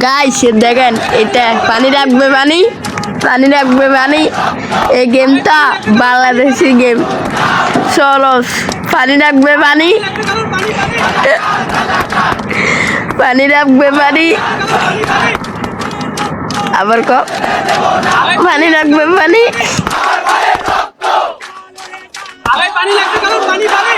Guys দেখেন এটা পানি রাখবে পানি এই গেমটা বাংলাদেশি গেম। চলো পানি রাখবে পানি রাখবে আবার পানি রাখবে পানি লাগবে, পানি পাবে।